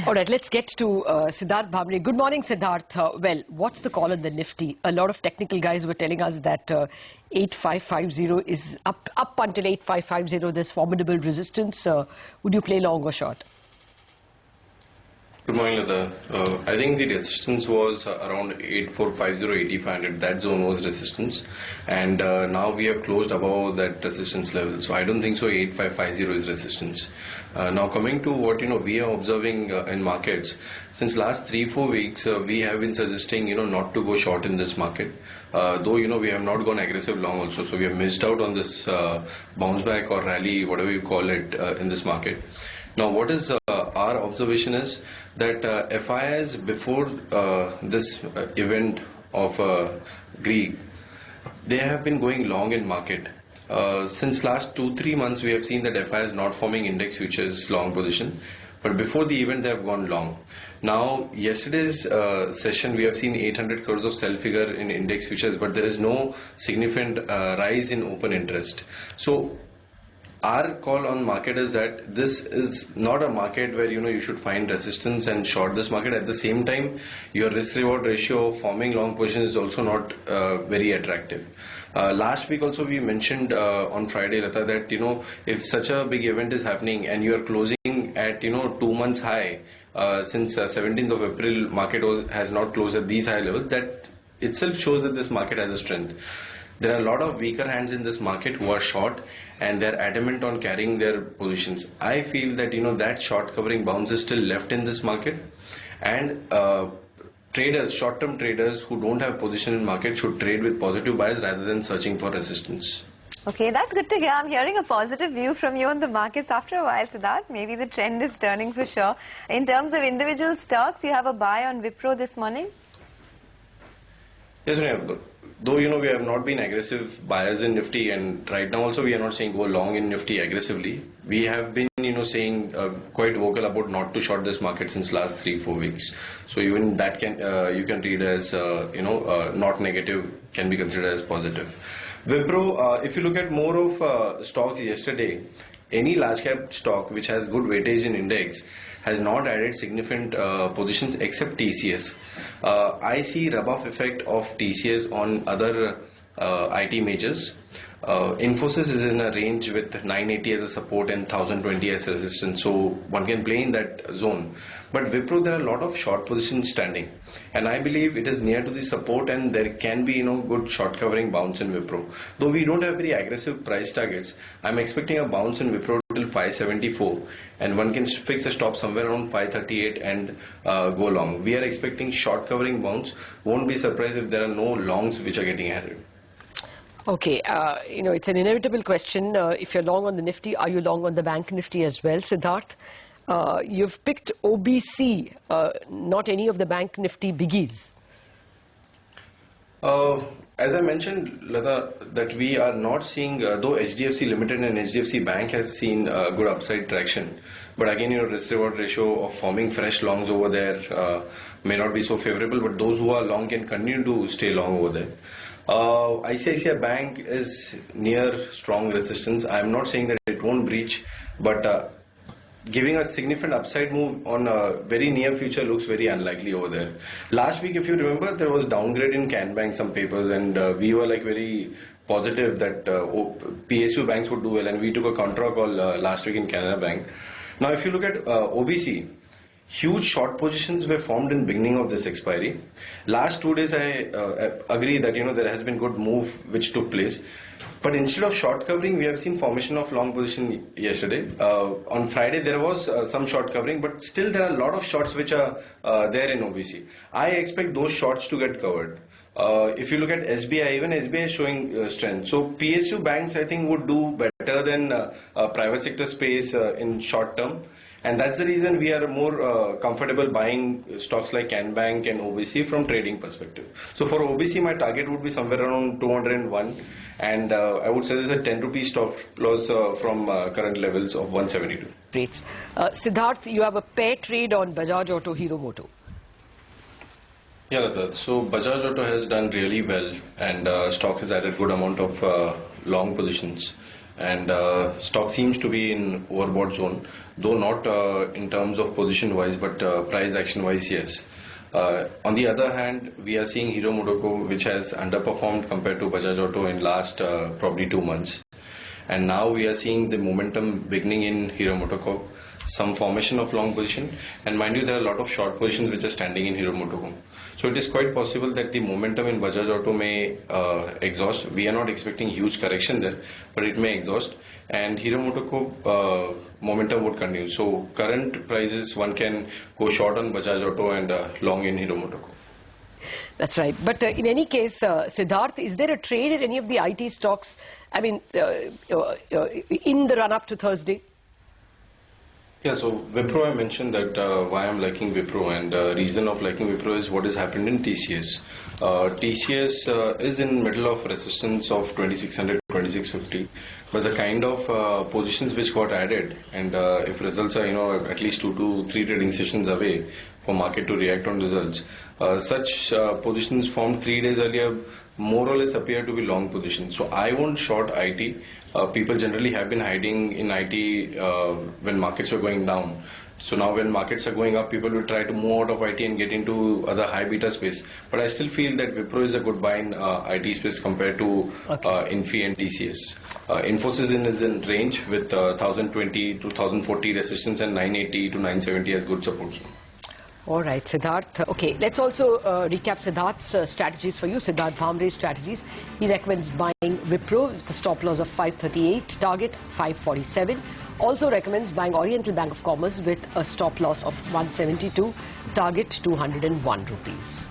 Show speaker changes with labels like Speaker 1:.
Speaker 1: All right, let's get to Siddarth Bhamre. Good morning, Siddarth. Well, what's the call on the Nifty? A lot of technical guys were telling us that 8550 is up until 8550. There's formidable resistance. Would you play long or short?
Speaker 2: Good morning, Lata. I think the resistance was around 8450, 8500. That zone was resistance, and now we have closed above that resistance level. So I don't think so. 8550 is resistance. Now coming to what we are observing in markets since last 3-4 weeks, we have been suggesting not to go short in this market. Though we have not gone aggressive long also, so we have missed out on this bounce back or rally, whatever you call it, in this market. Now, what is our observation is that FIs before this event of Greek, they have been going long in market. Since last 2-3 months, we have seen that FIs not forming index futures long position, but before the event they have gone long. Now, yesterday's session, we have seen 800 crores of sell figure in index futures, but there is no significant rise in open interest. So our call on market is that this is not a market where you should find resistance and short this market. At the same time, your risk reward ratio of forming long positions is also not very attractive. Last week also we mentioned on Friday, Lata, that if such a big event is happening and you are closing at 2 months high, since 17th of April market has not closed at these high levels, that itself shows that this market has a strength. There are a lot of weaker hands in this market who are short and they're adamant on carrying their positions. I feel that that short covering bounce is still left in this market, and traders, short-term traders who don't have position in market should trade with positive bias rather than searching for resistance.
Speaker 3: Okay, that's good to hear. I'm hearing a positive view from you on the markets after a while, Siddarth. Maybe the trend is turning for sure. In terms of individual stocks, you have a buy on Wipro this morning?
Speaker 2: Yes, Sonia. Though we have not been aggressive buyers in Nifty, and right now also we are not saying go long in Nifty aggressively. We have been saying quite vocal about not to short this market since last 3-4 weeks. So even that can you can read as not negative, can be considered as positive. Wipro, if you look at more of stocks yesterday, any large cap stock which has good weightage in index has not added significant positions except TCS. I see rub-off effect of TCS on other IT majors. Infosys is in a range with 980 as a support and 1020 as resistance, so one can play in that zone. But Wipro, there are a lot of short positions standing, and I believe it is near to the support, and there can be good short covering bounce in Wipro. Though we don't have very aggressive price targets, I'm expecting a bounce in Wipro till 574, and one can fix a stop somewhere around 538 and go long. We are expecting short covering bounce. Won't be surprised if there are no longs which are getting added.
Speaker 1: Okay, it's an inevitable question. If you're long on the Nifty, are you long on the Bank Nifty as well, Siddarth? You've picked OBC, not any of the Bank Nifty biggies.
Speaker 2: As I mentioned, Lata, that we are not seeing, though HDFC Limited and HDFC Bank has seen good upside traction, but again, risk reward ratio of forming fresh longs over there may not be so favorable, but those who are long can continue to stay long over there. ICICI Bank is near strong resistance. I am not saying that it won't breach, but giving a significant upside move on a very near future looks very unlikely over there. Last week, if you remember, there was downgrade in Can Bank, some papers, and we were very positive that PSU banks would do well, and we took a contra call last week in Canara Bank. Now, if you look at OBC, huge short positions were formed in beginning of this expiry. Last 2 days, I agree that there has been good move which took place. But instead of short covering, we have seen formation of long position yesterday. On Friday, there was some short covering, but still there are a lot of shorts which are there in OBC. I expect those shorts to get covered. If you look at SBI, even SBI is showing strength. So PSU banks, I think, would do better than private sector space in short term. And that's the reason we are more comfortable buying stocks like Can Bank and OBC from trading perspective. So for OBC, my target would be somewhere around 201, and I would say there's a 10 rupees stop loss from current levels of 172.
Speaker 1: Great. Siddarth, you have a pair trade on Bajaj Auto, Hero Moto.
Speaker 2: Yeah, Lata. So Bajaj Auto has done really well, and stock has added good amount of long positions. and stock seems to be in overbought zone, though not in terms of position wise, but price action wise, yes. On the other hand, we are seeing Hero MotoCorp, which has underperformed compared to Bajaj Auto in last probably 2 months. And now we are seeing the momentum beginning in Hero MotoCorp, some formation of long position, and mind you, there are a lot of short positions which are standing in Hero MotoCorp. So it is quite possible that the momentum in Bajaj Auto may exhaust. We are not expecting huge correction there, but it may exhaust, and Hero MotoCorp momentum would continue. So current prices, one can go short on Bajaj Auto and long in Hero MotoCorp.
Speaker 1: That's right. But in any case, Siddarth, is there a trade in any of the IT stocks, I mean, in the run-up to Thursday?
Speaker 2: Yeah, so Wipro, I mentioned that why I'm liking Wipro, and reason of liking Wipro is what has happened in TCS. TCS is in middle of resistance of 2600, 2650, but the kind of positions which got added, and if results are, at least 2 to 3 trading sessions away for market to react on results, such positions formed 3 days earlier more or less appear to be long positions. So I won't short IT. People generally have been hiding in IT when markets were going down. So now when markets are going up, people will try to move out of IT and get into other high beta space. But I still feel that Wipro is a good buy in IT space compared to Infi and TCS. Infosys is in range with 1020 to 1040 resistance and 980 to 970 as good support zone.
Speaker 1: All right, Siddarth. Okay, let's also recap Siddarth's strategies for you. Siddarth Bhamre's strategies. He recommends buying Wipro with the stop loss of 538, target 547. Also recommends buying Oriental Bank of Commerce with a stop loss of 172, target 201 rupees.